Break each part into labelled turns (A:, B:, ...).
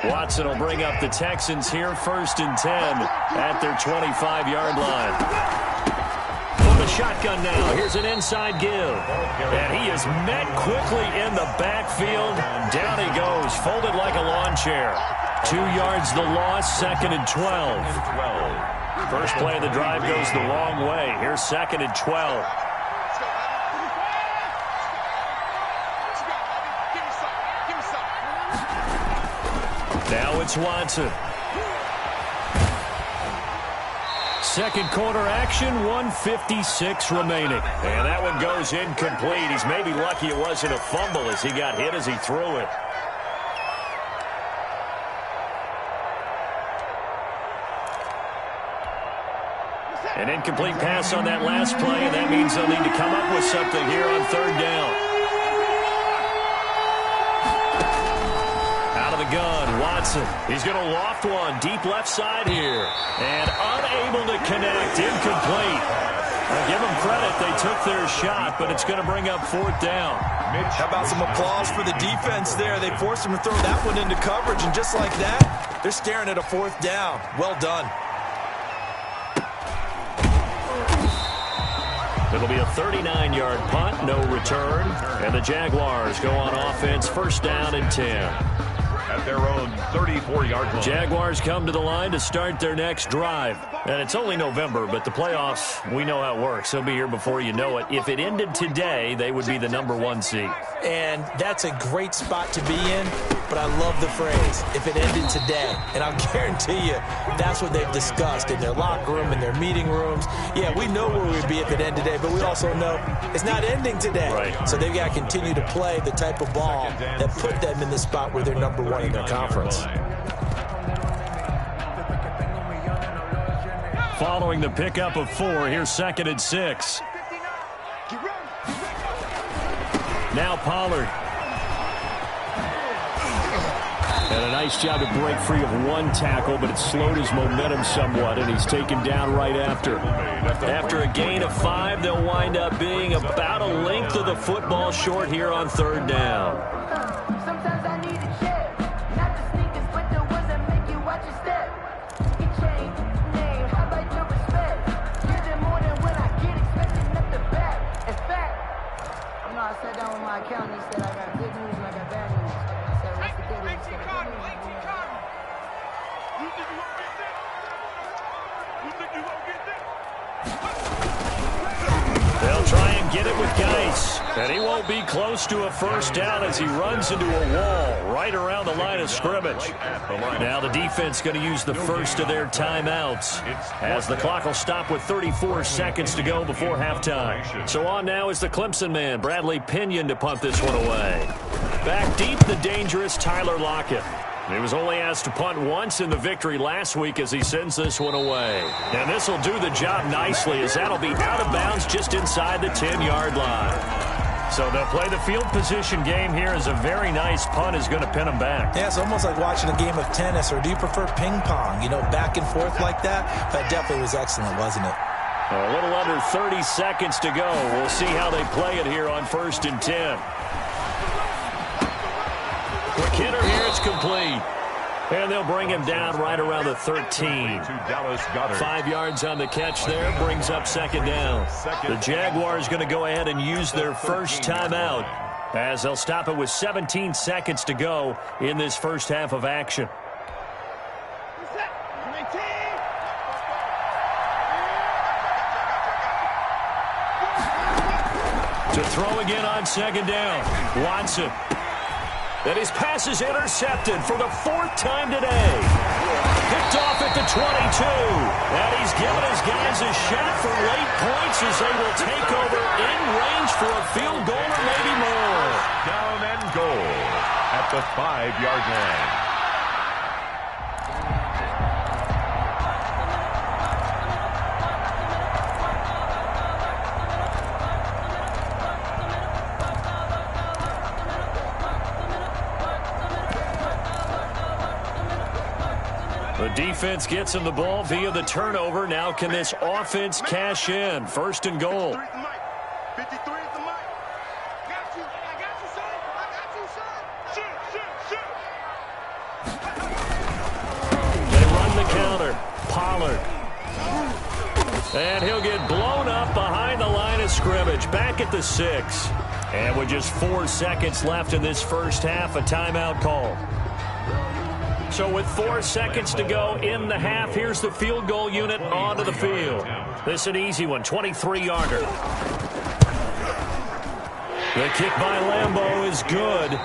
A: Watson will bring up the Texans here, 1st and 10 at their 25-yard line. From the shotgun now, here's an inside give. And he is met quickly in the backfield. Down he goes, folded like a lawn chair. 2 yards the loss, 2nd and 12. First play of the drive goes the wrong way. Here's 2nd and 12. Now it's Watson. Second quarter action, 1:56 remaining. And that one goes incomplete. He's maybe lucky it wasn't a fumble as he got hit as he threw it. An incomplete pass on that last play, and that means they'll need to come up with something here on 3rd down. Out of the gun, Watson. He's going to loft one deep left side here. And unable to connect, incomplete. I'll give them credit, they took their shot, but it's going to bring up 4th down.
B: How about some applause for the defense there? They forced him to throw that one into coverage, and just like that, they're staring at a 4th down. Well done.
A: It'll be a 39-yard punt, no return. And the Jaguars go on offense, 1st down and 10.
C: At their own 34-yard line.
A: Jaguars come to the line to start their next drive. And it's only November, but the playoffs, we know how it works. They'll be here before you know it. If it ended today, they would be the #1 seed.
B: And that's a great spot to be in, but I love the phrase, if it ended today. And I'll guarantee you, that's what they've discussed in their locker room, in their meeting rooms. Yeah, we know where we'd be if it ended today, but we also know it's not ending today.
A: Right.
B: So they've got to continue to play the type of ball that put them in the spot where they're #1 in their conference.
A: Following the pickup of 4, here's 2nd and 6. Now Pollard. And a nice job to break free of one tackle, but it slowed his momentum somewhat, and he's taken down right after. After a gain of 5, they'll wind up being about a length of the football short here on 3rd down.
D: Sometimes I need a check, not the sneakers, but the ones that make you watch your step. Get changed, name, how about your respect? Give them more than when I get expecting at the back. In fact, you know, I sat down with my accountant, he said I got good news and I got bad news. I said, what's the good news? He said, good news.
C: You think you won't get this? You think you won't get this?
A: They'll try and get it with Geis. And he won't be close to a 1st down as he runs into a wall right around the line of scrimmage. Now the defense going to use the first of their timeouts as the clock will stop with 34 seconds to go before halftime. So on now is the Clemson man, Bradley Pinion, to punt this one away. Back deep, the dangerous Tyler Lockett. He was only asked to punt once in the victory last week as he sends this one away. And this will do the job nicely as that'll be out of bounds just inside the 10-yard line. So they'll play the field position game here as a very nice punt is going to pin them back.
B: Yeah, it's almost like watching a game of tennis, or do you prefer ping pong? You know, back and forth like that? That definitely was excellent, wasn't it?
A: A little under 30 seconds to go. We'll see how they play it here on 1st and 10. Quick hitter here, it's complete. And they'll bring him down right around the 13. 5 yards on the catch there, brings up 2nd down. The Jaguars going to go ahead and use their first timeout as they'll stop it with 17 seconds to go in this first half of action. To throw again on 2nd down, Watson. And his pass is intercepted for the 4th time today. Picked off at the 22. And he's given his guys a shot for late points as they will take over in range for a field goal or maybe more.
C: Down and goal at the 5-yard line.
A: The defense gets him the ball via the turnover. Now can this offense cash in? 1st and goal.
C: 53 is the mic. I got you, son. I got you, son. Shoot.
A: Ballard. And he'll get blown up behind the line of scrimmage, back at the 6. And with just 4 seconds left in this first half, a timeout call. So with 4 seconds to go in the half, here's the field goal unit onto the field. This is an easy one, 23-yarder. The kick by Lambeau is good.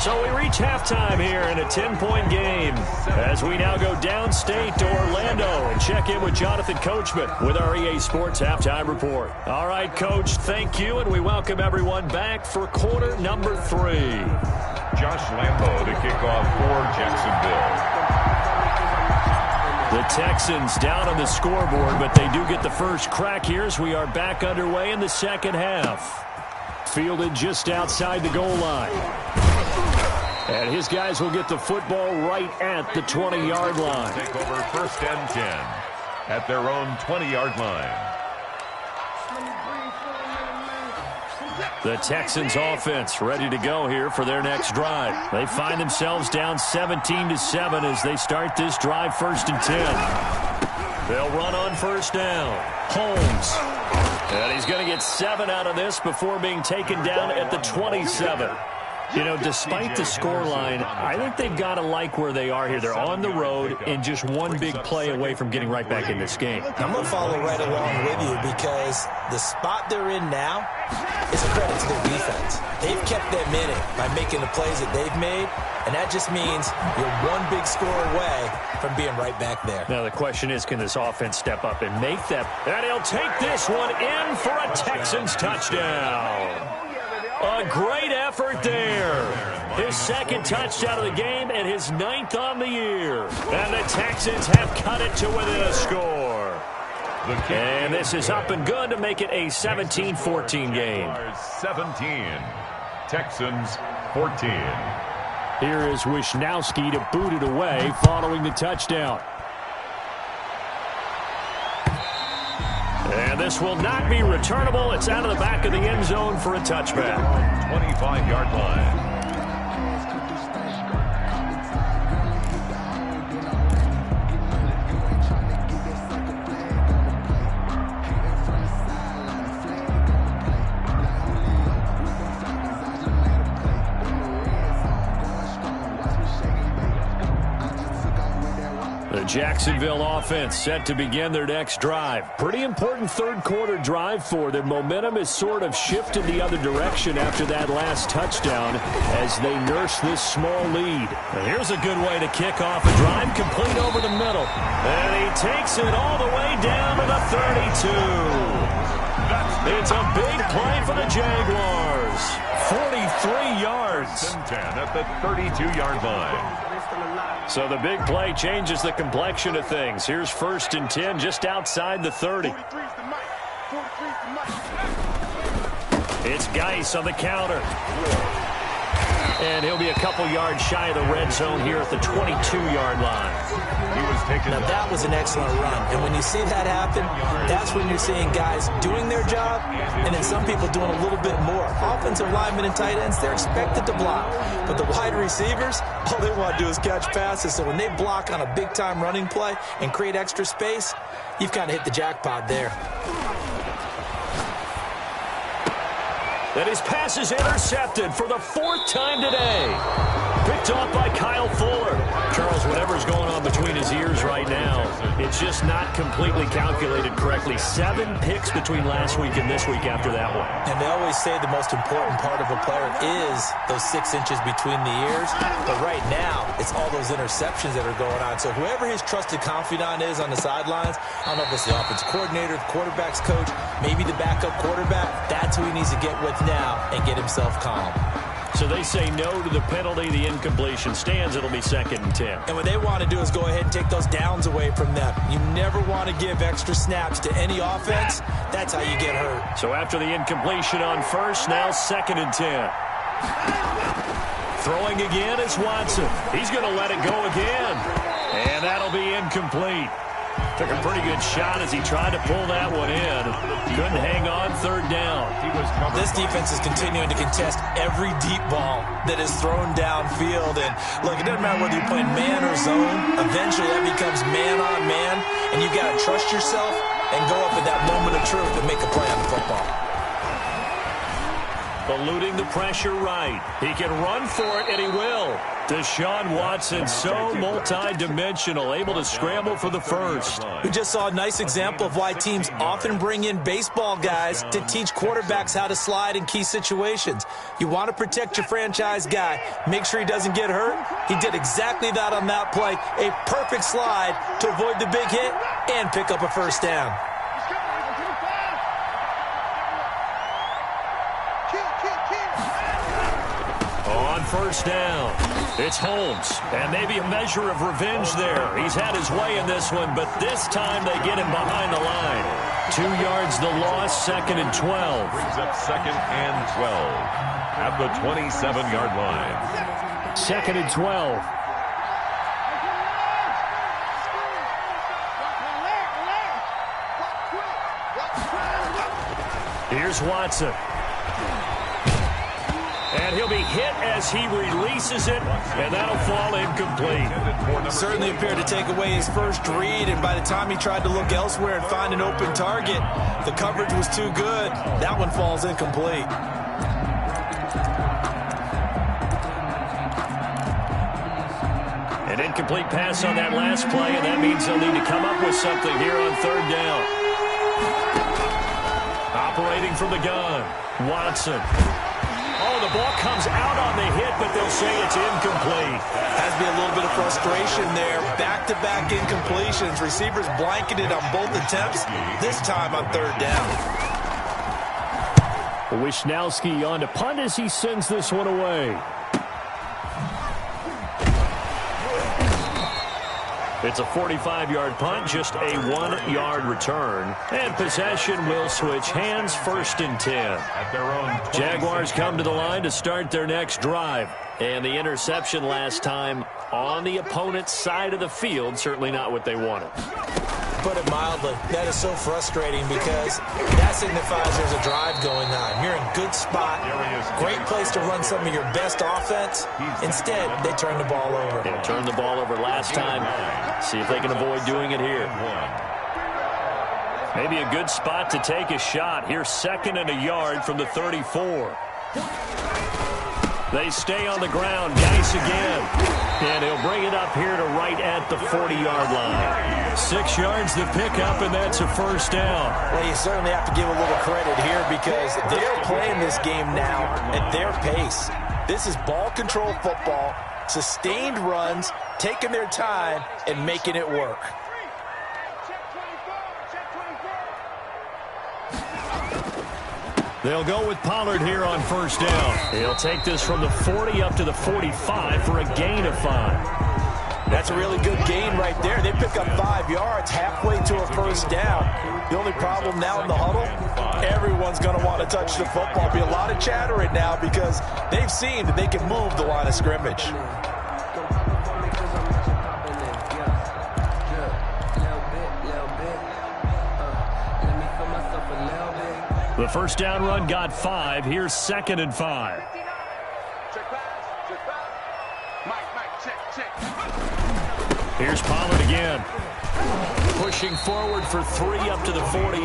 A: So we reach halftime here in a 10-point game as we now go downstate to Orlando and check in with Jonathan Coachman with our EA Sports Halftime Report. All right, Coach, thank you, and we welcome everyone back for quarter number 3.
E: Josh Lambeau to kick off for Jacksonville.
A: The Texans down on the scoreboard, but they do get the first crack here as we are back underway in the second half. Fielded just outside the goal line. And his guys will get the football right at the 20-yard line.
E: Take over first and 10 at their own 20-yard line.
A: The Texans offense ready to go here for their next drive. They find themselves down 17-7 as they start this drive first and 10. They'll run on first down. Holmes. And he's going to get 7 out of this before being taken down at the 27. You know, despite the scoreline, I think they've got to like where they are here. They're on the road and just one big play away from getting right back in this game.
B: I'm going to follow right along with you because the spot they're in now is a credit to their defense. They've kept them in it by making the plays that they've made, and that just means you're one big score away from being right back there.
A: Now the question is, can this offense step up and make that? And he'll take this one in for a Texans touchdown. A great effort there. His second touchdown of the game and his 9th on the year. And the Texans have cut it to within a score. And this is up and good to make it a 17-14 game.
E: 17. Texans 14.
A: Here is Wisnowski to boot it away following the touchdown. And this will not be returnable. It's out of the back of the end zone for a touchback.
E: 25-yard line.
A: The Jacksonville offense set to begin their next drive. Pretty important third-quarter drive for them. Momentum has sort of shifted the other direction after that last touchdown as they nurse this small lead. And here's a good way to kick off a drive, complete over the middle. And he takes it all the way down to the 32. It's a big play for the Jaguars. 43 yards.
E: 10 at the 32-yard line.
A: So the big play changes the complexion of things. Here's first and 10 just outside the 30. It's Geis on the counter. And he'll be a couple yards shy of the red zone here at the 22-yard line.
E: He was taken.
B: Now that was an excellent run. And when you see that happen, that's when you're seeing guys doing their job and then some people doing a little bit more. Offensive linemen and tight ends, they're expected to block. But the wide receivers, all they want to do is catch passes. So when they block on a big-time running play and create extra space, you've kind of hit the jackpot there.
A: And his pass is intercepted for the 4th time today. Picked off by Kyle Fuller. Charles, whatever's going on between his ears right now, it's just not completely calculated correctly. 7 picks between last week and this week after that one.
B: And they always say the most important part of a player is those 6 inches between the ears. But right now, it's all those interceptions that are going on. So whoever his trusted confidant is on the sidelines, I don't know if it's the offensive coordinator, the quarterback's coach, maybe the backup quarterback, that's who he needs to get with now and get himself calm.
A: So they say no to the penalty. The incompletion stands. It'll be 2nd and 10.
B: And what they want to do is go ahead and take those downs away from them. You never want to give extra snaps to any offense. That's how you get hurt.
A: So after the incompletion on first, now 2nd and 10. Throwing again is Watson. He's going to let it go again. And that'll be incomplete. Took a pretty good shot as he tried to pull that one in. Couldn't hang on third down.
B: This defense is continuing to contest every deep ball that is thrown downfield. And look, it doesn't matter whether you're playing man or zone. Eventually that becomes man on man. And you got to trust yourself and go up at that moment of truth and make a play on the football.
A: Eluding the pressure right. He can run for it, and he will. Deshaun Watson, so multi-dimensional, able to scramble for the first.
B: We just saw a nice example of why teams often bring in baseball guys to teach quarterbacks how to slide in key situations. You want to protect your franchise guy. Make sure he doesn't get hurt. He did exactly that on that play. A perfect slide to avoid the big hit and pick up a first down.
A: On first down, it's Holmes, and maybe a measure of revenge there. He's had his way in this one, but this time they get him behind the line. 2 yards the loss, 2nd and 12.
E: Brings up 2nd and 12 at the 27-yard line.
A: 2nd and 12. Here's Watson. And he'll be hit as he releases it, and that'll fall incomplete.
B: Certainly appeared to take away his first read, and by the time he tried to look elsewhere and find an open target, the coverage was too good. That one falls incomplete.
A: An incomplete pass on that last play, and that means they'll need to come up with something here on third down. Operating from the gun, Watson. Oh, the ball comes out on the hit, but they'll say it's incomplete.
B: Has to be a little bit of frustration there. Back-to-back incompletions. Receivers blanketed on both attempts, this time on third down.
A: Wisnowski on to punt as he sends this one away. It's a 45-yard punt, just a 1-yard return. And possession will switch hands, 1st and 10.
E: At their own
A: Jaguars come to the line to start their next drive. And the interception last time on the opponent's side of the field, certainly not what they wanted.
B: Put it mildly, that is so frustrating because that signifies there's a drive going on. You're in a good spot, great place to run some of your best offense. Instead, they turn the ball over.
A: They turned the ball over last time. See if they can avoid doing it here. Maybe a good spot to take a shot. Here's 2nd and a yard from the 34. They stay on the ground. Geis again. And he'll bring it up here to right at the 40-yard line. 6 yards to pick up, and that's a first down.
B: Well, you certainly have to give a little credit here because they're playing this game now at their pace. This is ball control football, sustained runs, taking their time, and making it work.
A: They'll go with Pollard here on first down. He'll take this from the 40 up to the 45 for a gain of 5.
B: That's a really good gain right there. They pick up 5 yards halfway to a first down. The only problem now in the huddle, everyone's going to want to touch the football. Be a lot of chattering now because they've seen that they can move the line of scrimmage.
A: The first down run got 5. Here's 2nd and 5. Here's Pollard again. Pushing forward for 3 up to the 48.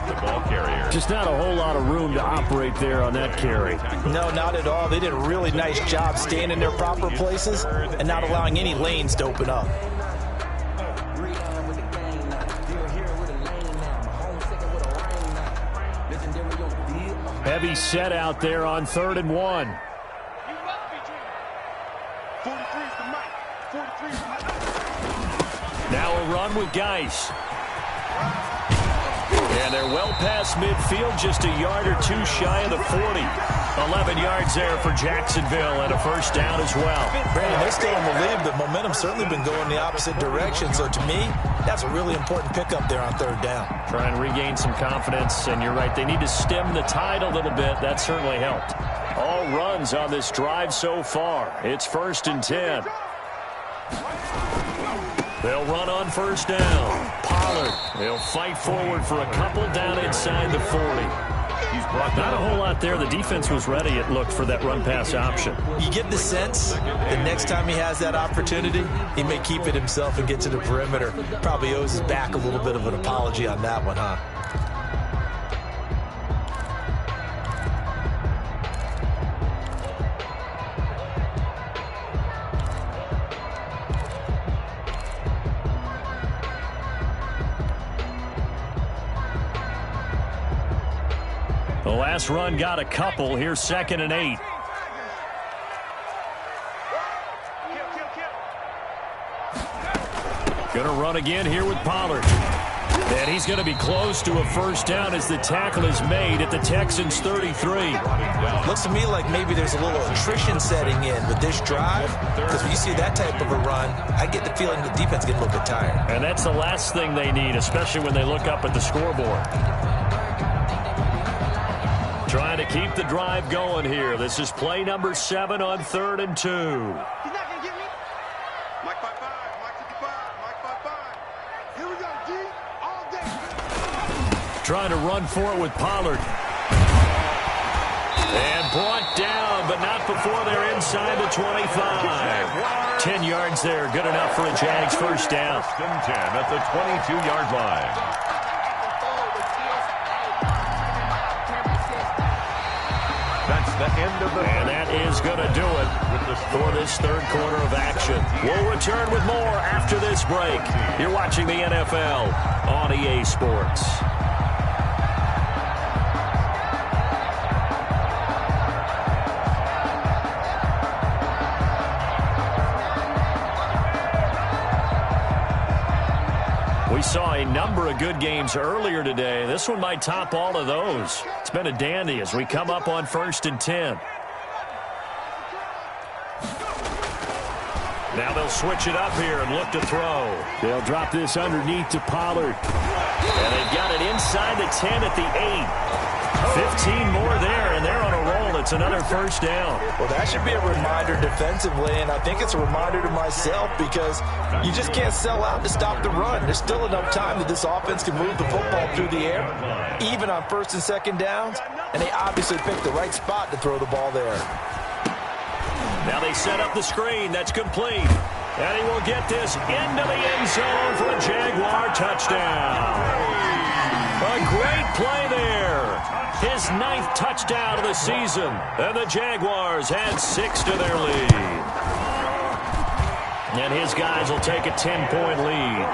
E: The ball carrier.
A: Just not a whole lot of room to operate there on that carry.
B: No, not at all. They did a really nice job staying in their proper places and not allowing any lanes to open up.
A: Heavy set out there on 3rd and 1. Now a run with Geis. And they're well past midfield, just a yard or 2 shy of the 40. 11 yards there for Jacksonville and a first down as well.
B: Brandon, they're still in the lead. The momentum's certainly been going the opposite direction. So to me, that's a really important pickup there on 3rd down.
A: Try and regain some confidence, and you're right. They need to stem the tide a little bit. That certainly helped. All runs on this drive so far. It's 1st and 10. They'll run on first down. Pollard, they'll fight forward for a couple down inside the 40. Not a whole lot there. The defense was ready, it looked, for that run-pass option.
B: You get the sense the next time he has that opportunity, he may keep it himself and get to the perimeter. Probably owes his back a little bit of an apology on that one, huh?
A: The last run got a couple. Here's 2nd and 8. Going to run again here with Pollard. And he's going to be close to a first down as the tackle is made at the Texans' 33.
B: Looks to me like maybe there's a little attrition setting in with this drive, because when you see that type of a run, I get the feeling the defense gets a little bit tired.
A: And that's the last thing they need, especially when they look up at the scoreboard. Trying to keep the drive going here. This is play number 7 on 3rd and 2.
C: He's not going to get me. Mike 5-5, Mike 55, Mike 5-5. Here we go, G, all day.
A: Trying to run for it with Pollard. And brought down, but not before they're inside the 25. 10 yards there, good enough for a Jags first down.
E: 1st and 10 at the 22-yard line. That's the end of the...
A: And that is going to do it for this 3rd quarter of action. We'll return with more after this break. You're watching the NFL on EA Sports. We saw a number of good games earlier today. This one might top all of those. It's been a dandy as we come up on 1st and 10. Now they'll switch it up here and look to throw. They'll drop this underneath to Pollard. And they've got it inside the 10 at the 8. 15 more there, and they're on a roll. It's another first down.
B: Well, that should be a reminder defensively, and I think it's a reminder to myself because you just can't sell out to stop the run. There's still enough time that this offense can move the football through the air, even on 1st and 2nd downs, and they obviously picked the right spot to throw the ball there.
A: Now they set up the screen. That's complete. And he will get this into the end zone for a Jaguar touchdown. A great play there. His 9th touchdown of the season. And the Jaguars add 6 to their lead. And his guys will take a 10-point lead.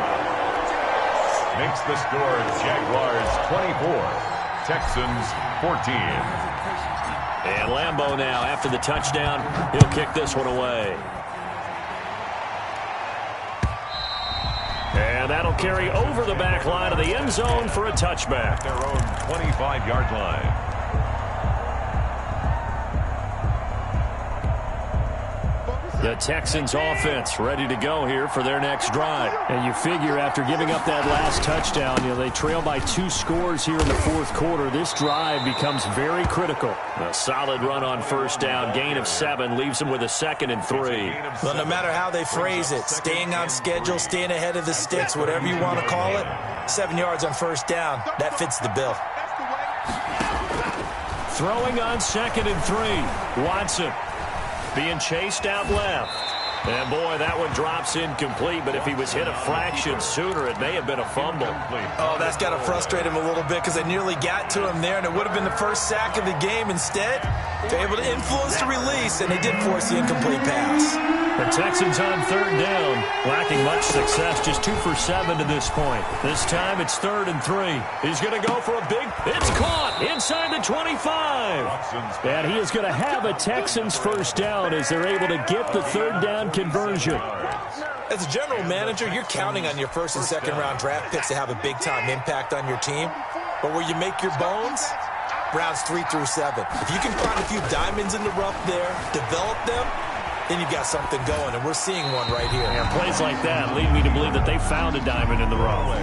E: Makes the score Jaguars 24, Texans 14.
A: And Lambeau now, after the touchdown, he'll kick this one away. And that'll carry over the back line of the end zone for a touchback.
E: Their own 25-yard line.
A: The Texans offense ready to go here for their next drive. And you figure after giving up that last touchdown, they trail by 2 scores here in the 4th quarter. This drive becomes very critical. A solid run on first down, gain of 7, leaves them with a 2nd and 3.
B: Well, no matter how they phrase it, staying on schedule, staying ahead of the sticks, whatever you want to call it, 7 yards on first down, that fits the bill.
A: Throwing on 2nd and 3, Watson. Being chased out left. And, boy, that one drops incomplete, but if he was hit a fraction sooner, it may have been a fumble.
B: Oh, that's got to frustrate him a little bit because they nearly got to him there, and it would have been the first sack of the game. Instead, they're able to influence the release, and they did force the incomplete pass.
A: The Texans on 3rd down, lacking much success, just 2 for 7 to this point. This time it's 3rd and 3. He's going to go for a big, it's caught inside the 25. And he is going to have a Texans first down as they're able to get the 3rd down conversion.
B: As a general manager, you're counting on your 1st and 2nd round draft picks to have a big-time impact on your team. But where you make your bones, rounds 3 through 7. If you can find a few diamonds in the rough there, develop them, then you've got something going, and we're seeing one right here.
A: And plays like that lead me to believe that they found a diamond in the rough.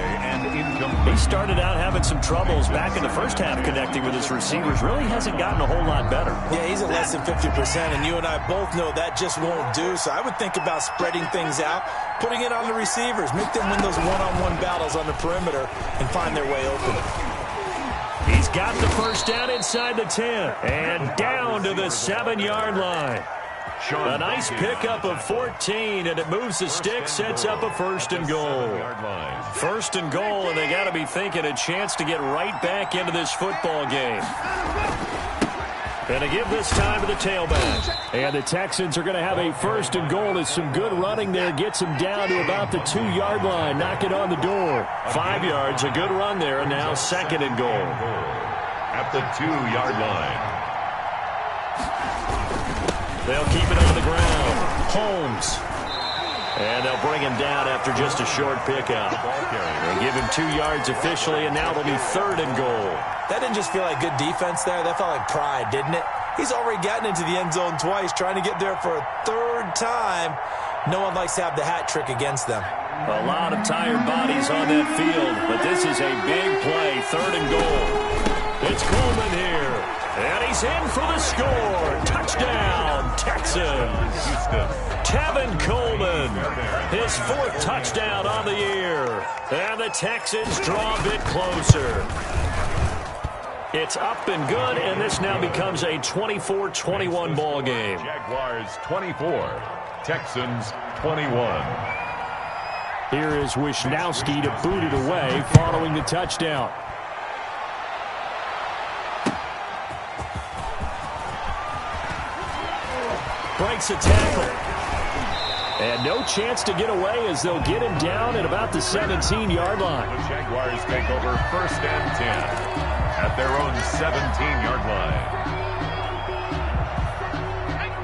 A: He started out having some troubles back in the first half connecting with his receivers. Really hasn't gotten a whole lot better.
B: Yeah, he's at less than 50%, and you and I both know that just won't do. So I would think about spreading things out, putting it on the receivers, make them win those one-on-one battles on the perimeter and find their way open.
A: He's got the first down inside the 10 and down to the 7-yard line. A nice pickup of 14, and it moves the stick, sets up a 1st and goal. 1st and goal, and they got to be thinking a chance to get right back into this football game. And to give this time to the tailback. And the Texans are going to have a 1st and goal as some good running there gets them down to about the 2-yard line. Knock it on the door. 5 yards, a good run there, and now 2nd and goal.
E: At the 2-yard line.
A: They'll keep it on the ground. Holmes. And they'll bring him down after just a short pickup. They give him 2 yards officially, and now it'll be 3rd and goal.
B: That didn't just feel like good defense there. That felt like pride, didn't it? He's already gotten into the end zone twice, trying to get there for a 3rd time. No one likes to have the hat trick against them.
A: A lot of tired bodies on that field, but this is a big play. 3rd and goal. It's Coleman here. And he's in for the score. Touchdown, Texans. Tevin Coleman, his 4th touchdown on the year. And the Texans draw a bit closer. It's up and good, and this now becomes a 24-21 ball game.
E: Jaguars 24, Texans 21.
A: Here is Wisnowski to boot it away following the touchdown. Breaks a tackle. And no chance to get away as they'll get him down at about the 17-yard line.
E: The Jaguars take over 1st and 10 at their own 17-yard line.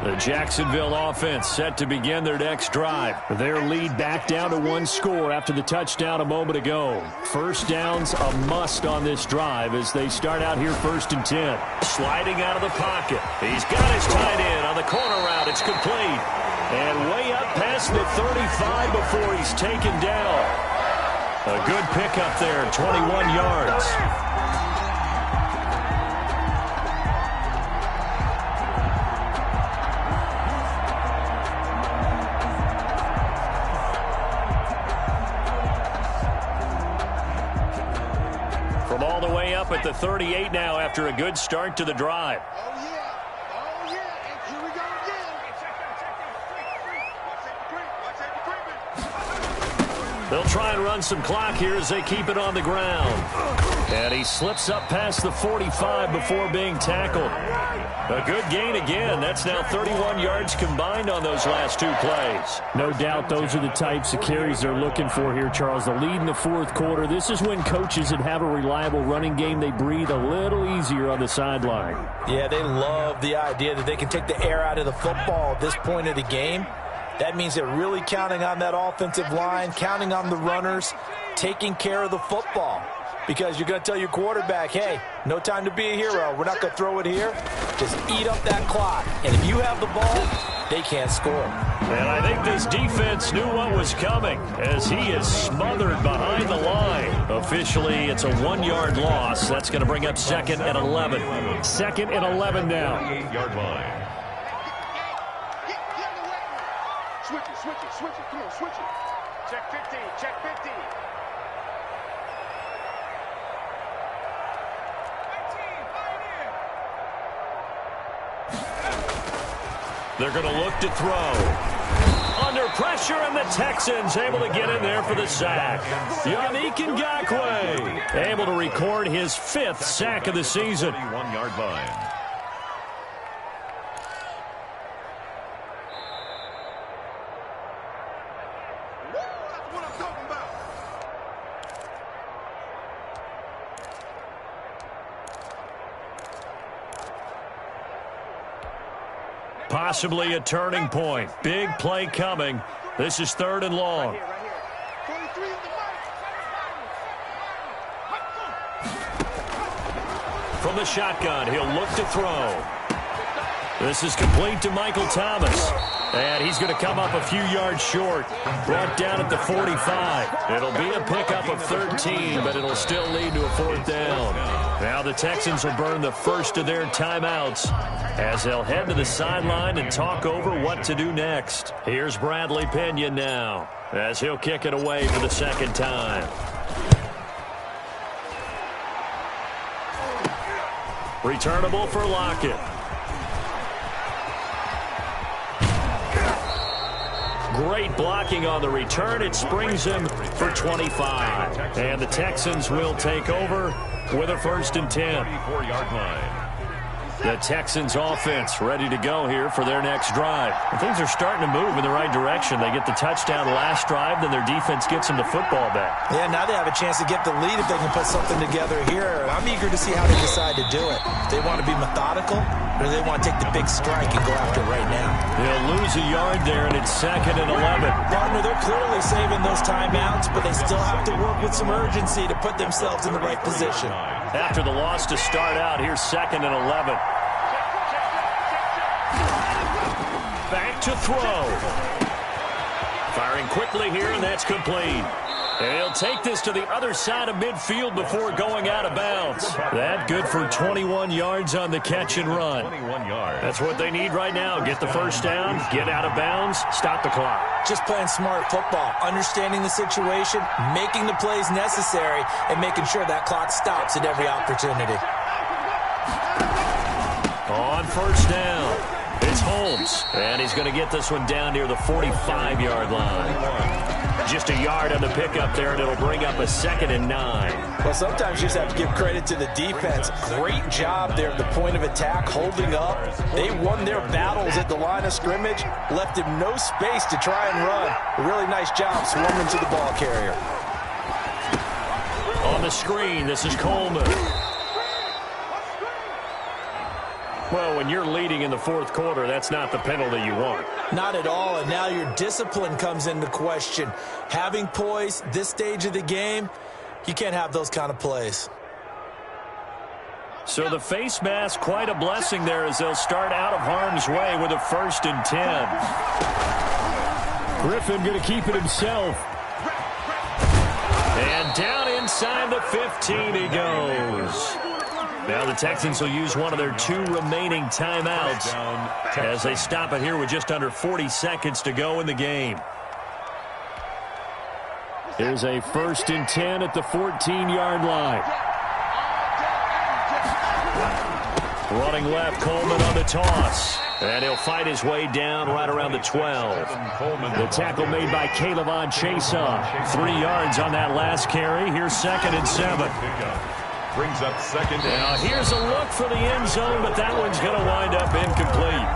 A: The Jacksonville offense set to begin their next drive. Their lead back down to 1 score after the touchdown a moment ago. 1st down's a must on this drive as they start out here 1st and 10. Sliding out of the pocket. He's got his tight end on the corner route. It's complete. And way up past the 35 before he's taken down. A good pickup there, 21 yards. From all the way up at the 38 now after a good start to the drive.
C: Oh, yeah, and here we go again.
A: They'll try and run some clock here as they keep it on the ground. And he slips up past the 45 before being tackled. A good gain again. That's now 31 yards combined on those last 2 plays. No doubt those are the types of carries they're looking for here, Charles. The lead in the 4th quarter. This is when coaches that have a reliable running game, they breathe a little easier on the sideline.
B: Yeah, they love the idea that they can take the air out of the football at this point of the game. That means they're really counting on that offensive line, counting on the runners, taking care of the football. Because you're going to tell your quarterback, hey, no time to be a hero. We're not going to throw it here. Just eat up that clock. And if you have the ball, they can't score.
A: And I think this defense knew what was coming as he is smothered behind the line. Officially, it's a 1-yard loss. That's going to bring up 2nd and 11. 2nd and 11 now.
E: 8-yard line.
C: Switch it. Come on, switch it. Check 15, check 15.
A: They're going to look to throw. Under pressure, and the Texans able to get in there for the sack. Yannick Ngakoue able to record his 5th sack of the season.
E: 31-yard line.
C: That's what I'm talking about.
A: Possibly a turning point. Big play coming. This is 3rd and long.
C: 23 in the
A: From the shotgun, he'll look to throw. This is complete to Michael Thomas. And he's going to come up a few yards short. Brought down at the 45. It'll be a pickup of 13, but it'll still lead to a 4th down. Now the Texans will burn the first of their timeouts as they'll head to the sideline and talk over what to do next. Here's Bradley Pena now as he'll kick it away for the second time. Returnable for Lockett. Great blocking on the return. It springs him for 25. And the Texans will take over with a 1st and 10.
E: 34-yard line.
A: The Texans offense ready to go here for their next drive. And things are starting to move in the right direction. They get the touchdown last drive, then their defense gets them the football back.
B: Yeah, now they have a chance to get the lead if they can put something together here. I'm eager to see how they decide to do it. They want to be methodical, or they want to take the big strike and go after it right now.
A: They'll lose a yard there, and it's 2nd and 11.
B: Partner, they're clearly saving those timeouts, but they still have to work with some urgency to put themselves in the right position.
A: After the loss to start out, here's 2nd and 11. Back to throw. Firing quickly here, and that's complete. And he'll take this to the other side of midfield before going out of bounds. That good for 21 yards on the catch and run.
E: 21 yards.
A: That's what they need right now. Get the first down, get out of bounds, stop the clock.
B: Just playing smart football, understanding the situation, making the plays necessary, and making sure that clock stops at every opportunity.
A: On 1st down, it's Holmes. And he's going to get this one down near the 45-yard line. Just a yard on the pickup there, and it'll bring up a 2nd and 9.
B: Well, sometimes you just have to give credit to the defense. Great job there at the point of attack, holding up. They won their battles at the line of scrimmage, left him no space to try and run. A really nice job swarming to the ball carrier.
A: On the screen, this is Coleman. Well, when you're leading in the 4th quarter, that's not the penalty you want.
B: Not at all, and now your discipline comes into question. Having poise this stage of the game, you can't have those kind of plays.
A: So the face mask, quite a blessing there as they'll start out of harm's way with a 1st and 10. Griffin going to keep it himself. And down inside the 15 he goes. Now the Texans will use one of their 2 remaining timeouts as they stop it here with just under 40 seconds to go in the game. Here's a 1st and 10 at the 14-yard line. Running left, Coleman on the toss. And he'll fight his way down right around the 12. The tackle made by Caleb Chesa. 3 yards on that last carry. Here's 2nd and 7.
E: Brings up 2nd down.
A: Now here's a look for the end zone, but that one's going to wind up incomplete.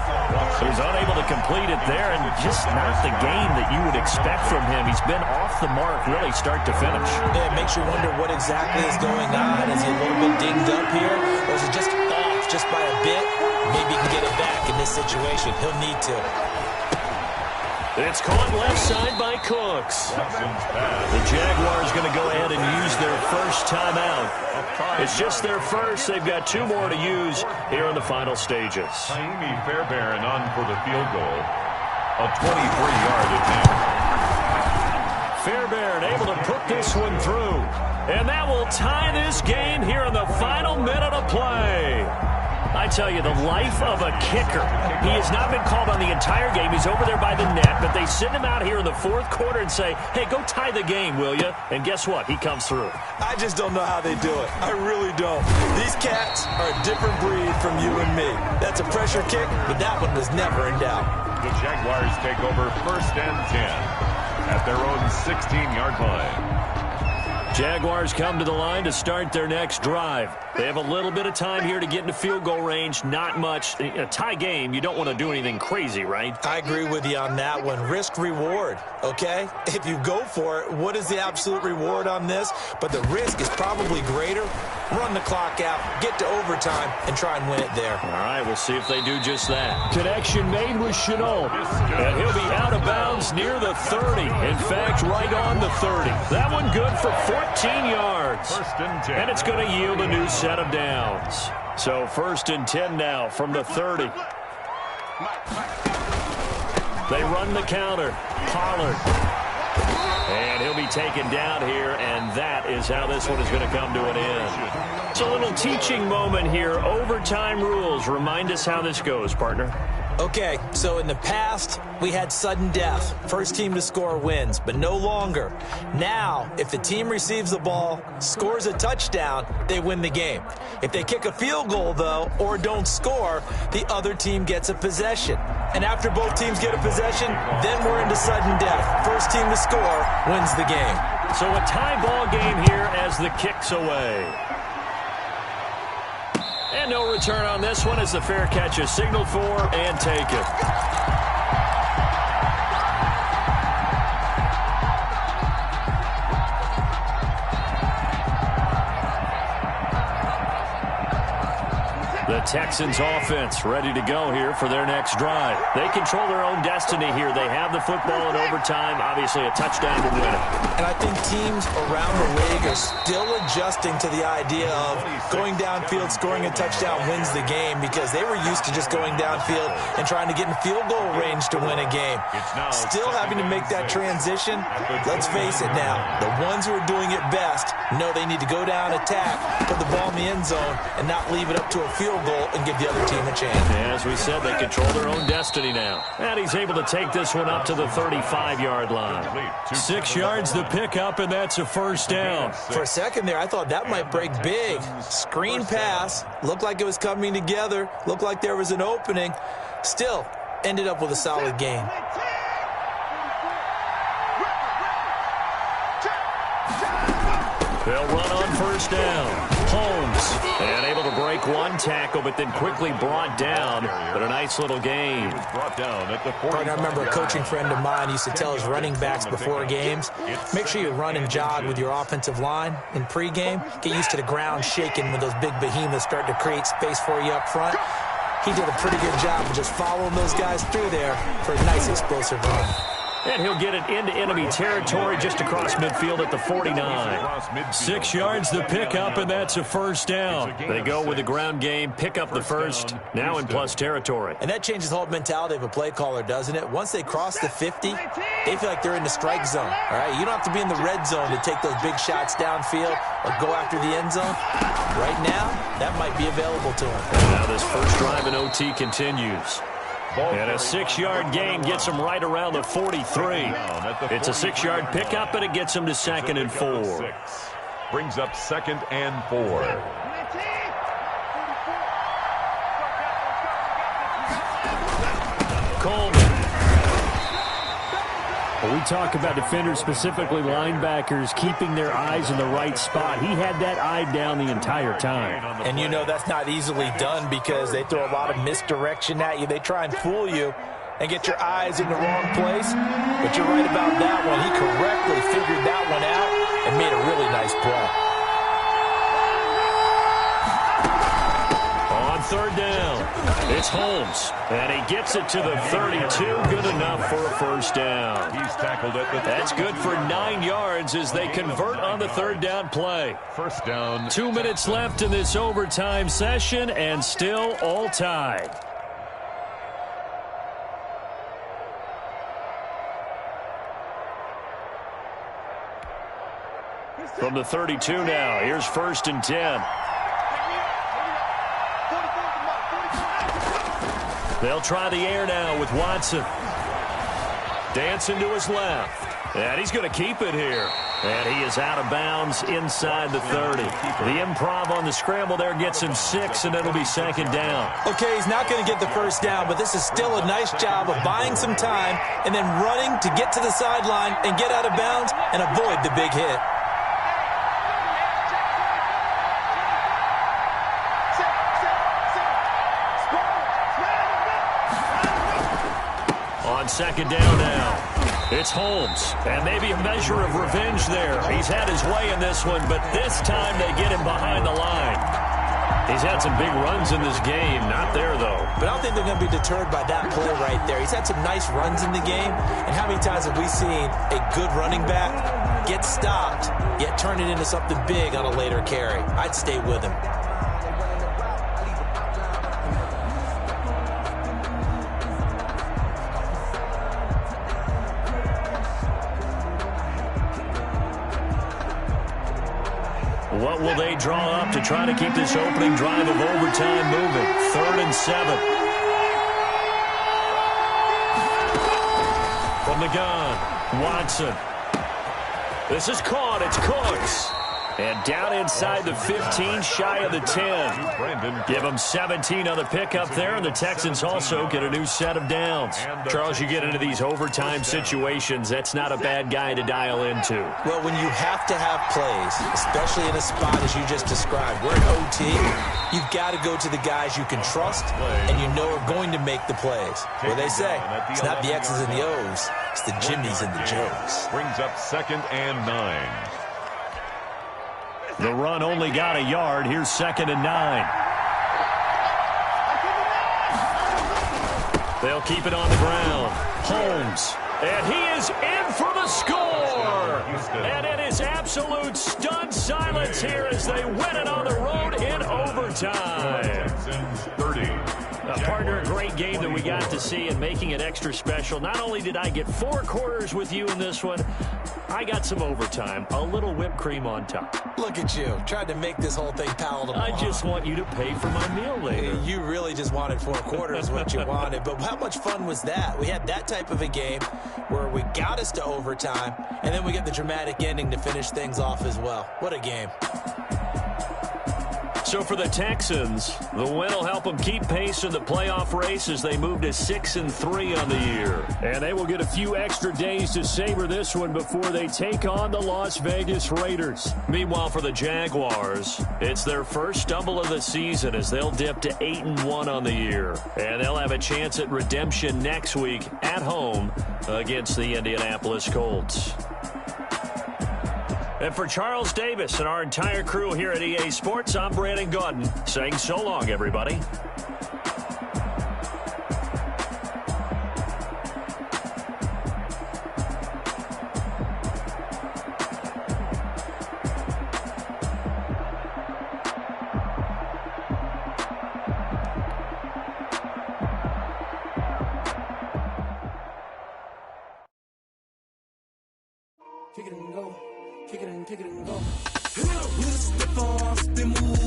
A: He's unable to complete it there, and just not the game that you would expect from him. He's been off the mark really start to finish.
B: Yeah, it makes you wonder what exactly is going on. Is he a little bit dinged up here, or is it just off just by a bit? Maybe he can get it back in this situation. He'll need to.
A: It's caught left side by Cooks. The Jaguars going to go ahead and use their first timeout. It's just their first. They've got 2 more to use here in the final stages.
E: Jaime Fairbairn on for the field goal. A 23-yard attempt.
A: Fairbairn able to put this one through. And that will tie this game here in the final minute of play. I tell you, the life of a kicker. He has not been called on the entire game. He's over there by the net, but they send him out here in the 4th quarter and say, hey, go tie the game, will you? And guess what? He comes through.
B: I just don't know how they do it. I really don't. These cats are a different breed from you and me. That's a pressure kick, but that one was never in doubt.
E: The Jaguars take over 1st and 10 at their own 16-yard line.
A: Jaguars come to the line to start their next drive. They have a little bit of time here to get into field goal range. Not much. In a tie game, you don't want to do anything crazy, right?
B: I agree with you on that one. Risk-reward, okay? If you go for it, what is the absolute reward on this? But the risk is probably greater. Run the clock out, get to overtime, and try and win it there.
A: All right, we'll see if they do just that. Connection made with Chenault. And he'll be out of bounds near the 30. In fact, right on the 30. That one good for 14 yards.
E: 1st and 10.
A: And it's going to yield a new set of downs. So 1st and 10 now from the 30. They run the counter. Pollard. And he'll be taken down here, and that is how this one is going to come to an end. It's a little teaching moment here. Overtime rules. Remind us how this goes, partner.
B: Okay, so in the past, we had sudden death. First team to score wins, but no longer. Now, if the team receives the ball, scores a touchdown, they win the game. If they kick a field goal, though, or don't score, the other team gets a possession. And after both teams get a possession, then we're into sudden death. First team to score wins the game.
A: So a tie ball game here as the kick's away. And no return on this one as the fair catch is signaled for and taken. The Texans offense ready to go here for their next drive. They control their own destiny here. They have the football in overtime, obviously a touchdown to win it.
B: And I think teams around the league are still adjusting to the idea of going downfield, scoring a touchdown wins the game, because they were used to just going downfield and trying to get in field goal range to win a game. Still having to make that transition. Let's face it now, the ones who are doing it best know they need to go down, attack, put the ball in the end zone, and not leave it up to a field goal and give the other team a chance.
A: As we said, they control their own destiny now. And he's able to take this one up to the 35-yard line. 6 yards the pickup, and that's a first down.
B: For a second there, I thought that might break big. Screen pass. Looked like it was coming together. Looked like there was an opening. Still, ended up with a solid gain.
A: They'll run on first down. Holmes, and able to break one tackle, but then quickly brought down. But a nice little gain.
B: I remember a coaching friend of mine used to tell his running backs before games, make sure you run and jog with your offensive line in pregame. Get used to the ground shaking when those big behemoths start to create space for you up front. He did a pretty good job of just following those guys through there for a nice explosive run.
A: And he'll get it into enemy territory just across midfield at the 49. 6 yards the pickup, and that's a first down. They go with the ground game, pick up the first, now in plus territory.
B: And that changes the whole mentality of a play caller, doesn't it? Once they cross the 50, they feel like they're in the strike zone. All right, you don't have to be in the red zone to take those big shots downfield or go after the end zone. Right now, that might be available to them.
A: Now this first drive in OT continues. And a 6-yard gain gets him right around the 43. It's a 6-yard pickup, and it gets him to 2nd and 4.
E: Brings up 2nd and 4.
A: Coleman.
F: We talk about defenders, specifically linebackers, keeping their eyes in the right spot. He had that eye down the entire time.
B: And you know that's not easily done because they throw a lot of misdirection at you. They try and fool you and get your eyes in the wrong place. But you're right about that one. He correctly figured that one out and made a really nice play.
A: On third down, it's Holmes, and he gets it to the 32. Good enough for a first down.
E: He's tackled at the
A: That's good for 9 yards as they convert on the third down play.
E: first down.
A: 2 minutes left in this overtime session, and still all tied. From the 32 now, here's 1st and 10. They'll try the air now with Watson. Dancing to his left. And he's going to keep it here. And he is out of bounds inside the 30. The improv on the scramble there gets him 6, and it'll be 2nd down.
B: Okay, he's not going to get the first down, but this is still a nice job of buying some time and then running to get to the sideline and get out of bounds and avoid the big hit.
A: On 2nd down now, it's Holmes, and maybe a measure of revenge there. He's had his way in this one, but this time they get him behind the line. He's had some big runs in this game, not there though.
B: But I don't think they're going to be deterred by that play right there. He's had some nice runs in the game, and how many times have we seen a good running back get stopped, yet turn it into something big on a later carry? I'd stay with him.
A: What will they draw up to try to keep this opening drive of overtime moving? 3rd and 7. From the gun, Watson. This is caught. It's Cooks. And down inside the 15, shy of the 10. Give them 17 on the pickup there, and the Texans also get a new set of downs. Charles, you get into these overtime situations, that's not a bad guy to dial into.
B: Well, when you have to have plays, especially in a spot as you just described, we're in OT, you've got to go to the guys you can trust and you know are going to make the plays. What they say, it's not the X's and the O's, it's the Jimmies and the Joes.
E: Brings up 2nd and 9.
A: The run only got a yard. Here's 2nd and 9. They'll keep it on the ground. Holmes. And he is in for the score. And it is absolute stunned silence here as they win it on the road in overtime.
E: 30.
A: Partner, a great game that we got to see and making it extra special. Not only did I get 4 quarters with you in this one, I got some overtime, a little whipped cream on top.
B: Look at you, tried to make this whole thing palatable.
A: I just want you to pay for my meal later.
B: You really just wanted 4 quarters what you wanted, but how much fun was that? We had that type of a game where we got us to overtime, and then we get the dramatic ending to finish things off as well. What a game.
A: So for the Texans, the win will help them keep pace in the playoff race as they move to 6-3 on the year.
F: And they will get a few extra days to savor this one before they take on the Las Vegas Raiders.
A: Meanwhile, for the Jaguars, it's their first stumble of the season as they'll dip to 8-1 on the year. And they'll have a chance at redemption next week at home against the Indianapolis Colts. And for Charles Davis and our entire crew here at EA Sports, I'm Brandon Gaudin saying so long, everybody.
G: Kick it and go. Kick it and go. With a step on, spin move.